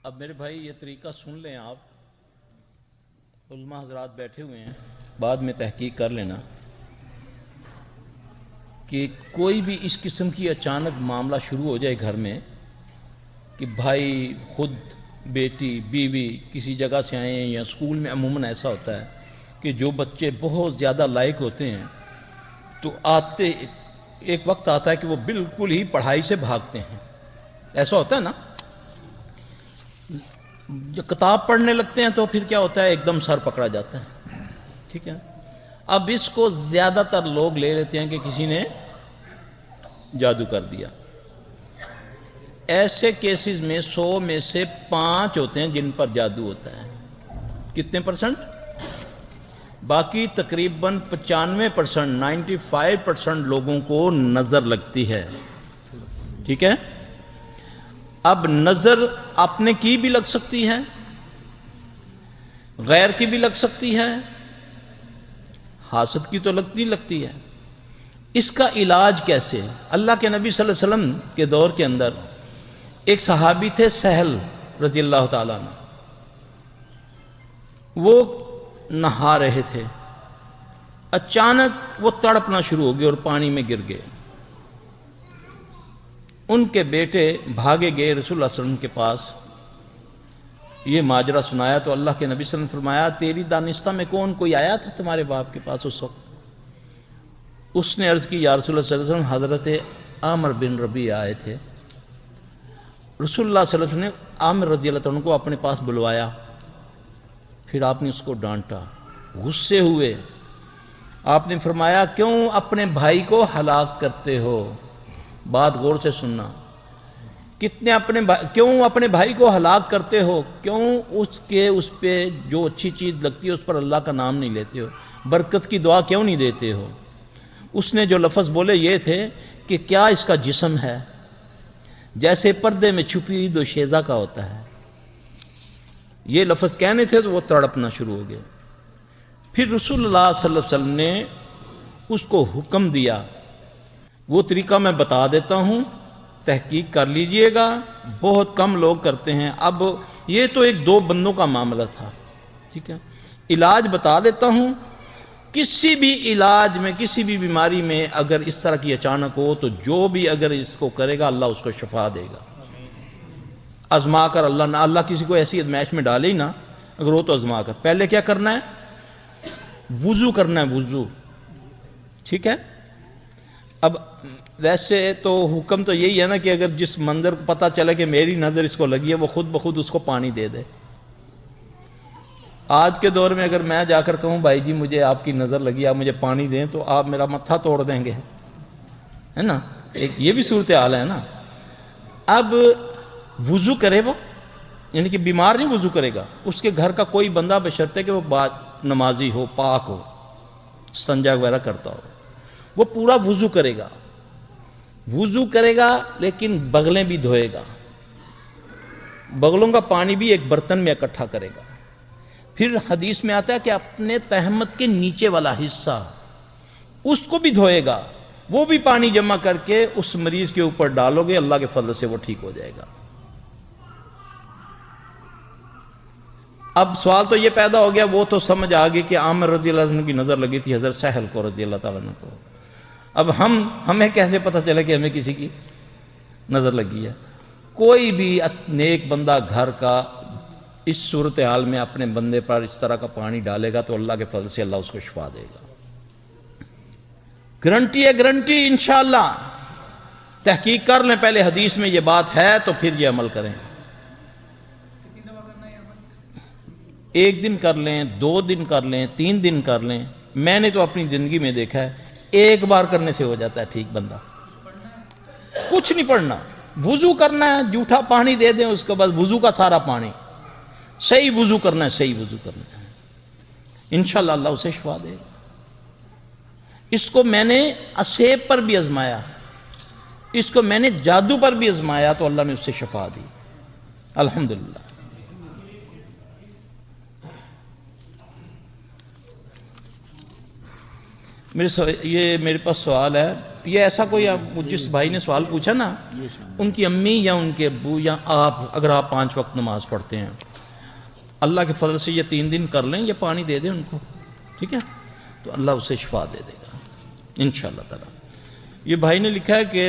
اب میرے بھائی یہ طریقہ سن لیں آپ، علماء حضرات بیٹھے ہوئے ہیں، بعد میں تحقیق کر لینا کہ کوئی بھی اس قسم کی اچانک معاملہ شروع ہو جائے گھر میں کہ بھائی خود بیٹی بیوی کسی جگہ سے آئے ہیں، یا اسکول میں عموماً ایسا ہوتا ہے کہ جو بچے بہت زیادہ لائق ہوتے ہیں تو آتے ایک وقت آتا ہے کہ وہ بالکل ہی پڑھائی سے بھاگتے ہیں، ایسا ہوتا ہے نا، جو کتاب پڑھنے لگتے ہیں تو پھر کیا ہوتا ہے ایک دم سر پکڑا جاتا ہے، ٹھیک ہے۔ اب اس کو زیادہ تر لوگ لے لیتے ہیں کہ کسی نے جادو کر دیا۔ ایسے کیسز میں 100 میں سے 5 ہوتے ہیں جن پر جادو ہوتا ہے۔ کتنے پرسنٹ؟ باقی تقریباً 95%، 95% لوگوں کو نظر لگتی ہے، ٹھیک ہے۔ اب نظر اپنے کی بھی لگ سکتی ہے، غیر کی بھی لگ سکتی ہے، حاسد کی تو لگتی ہے۔ اس کا علاج کیسے؟ اللہ کے نبی صلی اللہ علیہ وسلم کے دور کے اندر ایک صحابی تھے سہل رضی اللہ تعالیٰ عنہ، وہ نہا رہے تھے، اچانک وہ تڑپنا شروع ہو گئے اور پانی میں گر گئے۔ ان کے بیٹے بھاگے گئے رسول اللہ صلی اللہ علیہ وسلم کے پاس، یہ ماجرا سنایا تو اللہ کے نبی صلی اللہ علیہ وسلم فرمایا تیری دانستہ میں کون کوئی آیا تھا تمہارے باپ کے پاس اس وقت؟ اس نے عرض کی یا رسول اللہ صلی اللہ علیہ وسلم حضرت عامر بن ربیعہ آئے تھے۔ رسول اللہ صلی اللہ علیہ وسلم نے عامر رضی اللہ عنہ کو اپنے پاس بلوایا، پھر آپ نے اس کو ڈانٹا، غصے ہوئے، آپ نے فرمایا کیوں اپنے بھائی کو ہلاک کرتے ہو؟ بات غور سے سننا، کیوں اپنے بھائی کو ہلاک کرتے ہو؟ کیوں اس پہ جو اچھی چیز لگتی ہے اس پر اللہ کا نام نہیں لیتے ہو؟ برکت کی دعا کیوں نہیں دیتے ہو؟ اس نے جو لفظ بولے یہ تھے کہ کیا اس کا جسم ہے جیسے پردے میں چھپی دو شیزہ کا ہوتا ہے؟ یہ لفظ کہنے تھے تو وہ تڑپنا شروع ہو گئے۔ پھر رسول اللہ صلی اللہ علیہ وسلم نے اس کو حکم دیا، وہ طریقہ میں بتا دیتا ہوں، تحقیق کر لیجئے گا، بہت کم لوگ کرتے ہیں۔ اب یہ تو ایک دو بندوں کا معاملہ تھا، ٹھیک ہے، علاج بتا دیتا ہوں۔ کسی بھی علاج میں، کسی بھی بیماری میں اگر اس طرح کی اچانک ہو تو جو بھی اگر اس کو کرے گا اللہ اس کو شفا دے گا، آزما کر۔ اللہ کسی کو ایسی ازمائش میں ڈالے ہی نہ، اگر وہ تو آزما کر۔ پہلے کیا کرنا ہے؟ وضو کرنا ہے، وضو، ٹھیک ہے۔ اب ویسے تو حکم تو یہی ہے نا کہ اگر جس منظر کو پتہ چلے کہ میری نظر اس کو لگی ہے وہ خود بخود اس کو پانی دے دے۔ آج کے دور میں اگر میں جا کر کہوں بھائی جی مجھے آپ کی نظر لگی، آپ مجھے پانی دیں، تو آپ میرا متھا توڑ دیں گے، ہے نا، ایک یہ بھی صورتحال ہے نا۔ اب وضو کرے وہ، یعنی کہ بیمار نہیں وضو کرے گا، اس کے گھر کا کوئی بندہ بشرطے کہ وہ نمازی ہو، پاک ہو، استنجا وغیرہ کرتا ہو، وہ پورا وضو کرے گا۔ وضو کرے گا لیکن بغلیں بھی دھوئے گا، بغلوں کا پانی بھی ایک برتن میں اکٹھا کرے گا۔ پھر حدیث میں آتا ہے کہ اپنے تہمت کے نیچے والا حصہ اس کو بھی دھوئے گا، وہ بھی پانی جمع کر کے اس مریض کے اوپر ڈالو گے، اللہ کے فضل سے وہ ٹھیک ہو جائے گا۔ اب سوال تو یہ پیدا ہو گیا، وہ تو سمجھ آ گئی کہ عامر رضی اللہ عنہ کی نظر لگی تھی حضرت سہل کو رضی اللہ تعالیٰ عنہ کو۔ اب ہمیں کیسے پتہ چلے کہ ہمیں کسی کی نظر لگی ہے؟ کوئی بھی نیک بندہ گھر کا اس صورتحال میں اپنے بندے پر اس طرح کا پانی ڈالے گا تو اللہ کے فضل سے اللہ اس کو شفا دے گا، گارنٹی ہے، گارنٹی انشاءاللہ۔ تحقیق کر لیں پہلے حدیث میں یہ بات ہے تو پھر یہ عمل کریں۔ 1 دن کر لیں، 2 دن کر لیں، 3 دن کر لیں۔ میں نے تو اپنی زندگی میں دیکھا ہے ایک بار کرنے سے ہو جاتا ہے ٹھیک بندہ۔ کچھ نہیں پڑھنا، وضو کرنا ہے، جھوٹا پانی دے دیں اس کے بعد وضو کا سارا پانی، صحیح وضو کرنا ہے، صحیح وضو کرنا ہے، انشاءاللہ اللہ اسے شفا دے گا۔ اس کو میں نے اسیب پر بھی آزمایا، اس کو میں نے جادو پر بھی آزمایا تو اللہ نے اس سے شفا دی، الحمدللہ۔ یہ میرے پاس سوال ہے، یہ ایسا کوئی جس بھائی نے سوال پوچھا نا، ان کی امی یا ان کے ابو یا آپ، اگر آپ 5 وقت نماز پڑھتے ہیں، اللہ کے فضل سے یہ 3 دن کر لیں، یہ پانی دے دیں ان کو، ٹھیک ہے، تو اللہ اسے شفا دے دے گا انشاءاللہ تعالی۔ یہ بھائی نے لکھا ہے کہ